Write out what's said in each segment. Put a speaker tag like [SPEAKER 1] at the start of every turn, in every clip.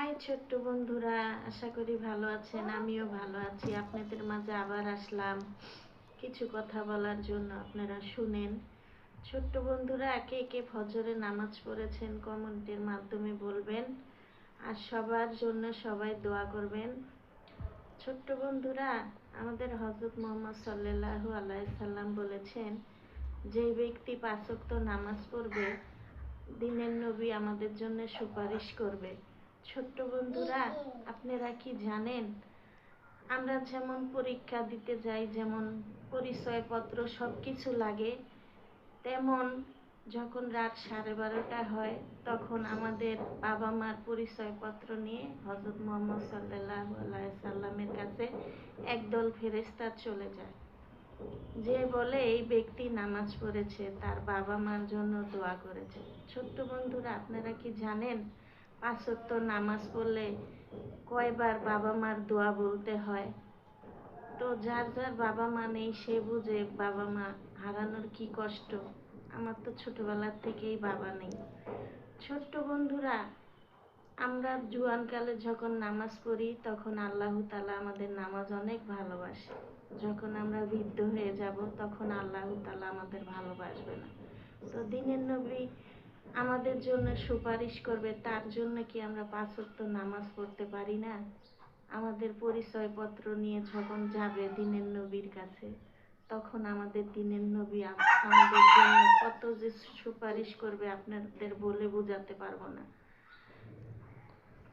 [SPEAKER 1] High ছোট্ট বন্ধুরা, আশা করি ভালো আছেন। আমিও ভালো আছি। আপনাদের মাঝে আবার আসলাম কিছু কথা বলার জন্য। আপনারা শুনেন। ছোট্ট বন্ধুরা, কে কে ফজরে নামাজ পড়েছেন কমেন্টের মাধ্যমে বলবেন, আর সবার জন্য সবাই দোয়া করবেন। ছোট্ট বন্ধুরা, আমাদের হযরত মুহাম্মদ সাল্লাল্লাহু আলাইহি সাল্লাম বলেছেন, যে ব্যক্তি 5 ওয়াক্ত নামাজ পড়বে দিনের নবী আমাদের জন্য সুপারিশ করবে। ছোট্ট বন্ধুরা, আপনারা কি জানেন, আমরা যেমন পরীক্ষা দিতে যাই, যেমন পরিচয়পত্র সব কিছু লাগে, তেমন যখন রাত 12:30 হয় তখন আমাদের বাবা মার পরিচয়পত্র নিয়ে হযরত মুহাম্মদ সাল্লাল্লাহু আলাইহি সাল্লামের কাছে একদল ফেরেশতা চলে যায়, যে বলে এই ব্যক্তি নামাজ পড়েছে, তার বাবা মার জন্য দোয়া করেছে। ছোট্ট বন্ধুরা, আপনারা কি জানেন 5 ওয়াক্ত নামাজ পড়লে কয়বার বাবা মার দোয়া বলতে হয়? তো যার যার বাবা মা নেই সে বুঝে বাবা মা হারানোর কি কষ্ট। আমার তো ছোটবেলার থেকেই বাবা নেই। ছোট্ট বন্ধুরা, আমরা জুয়ানকালে যখন নামাজ পড়ি তখন আল্লাহ তাআলা আমাদের নামাজ অনেক ভালোবাসে। যখন আমরা বৃদ্ধ হয়ে যাব তখন আল্লাহ তাআলা আমাদের ভালোবাসবে না। তো দিনের নবী আমাদের জন্য সুপারিশ করবে, তার জন্য কি আমরা 5 ওয়াক্ত নামাজ পড়তে পারি না? আমাদের পরিচয়পত্র নিয়ে যখন যাবে দিনের নবীর কাছে, তখন আমাদের দিনের নবী আমাদের জন্য কত যে সুপারিশ করবে আপনাদের বলে বোঝাতে পারবো না।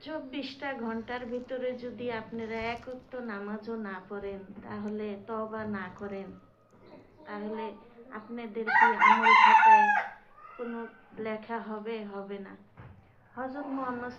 [SPEAKER 1] 24টা ঘন্টার ভিতরে যদি আপনারা 1 ওয়াক্ত নামাজও না পড়েন, তাহলে তওবা না করেন, তাহলে আপনাদের কি আমল খাতায় কোনো লেখা হবে? হবে না। হযরত মুহাম্মদ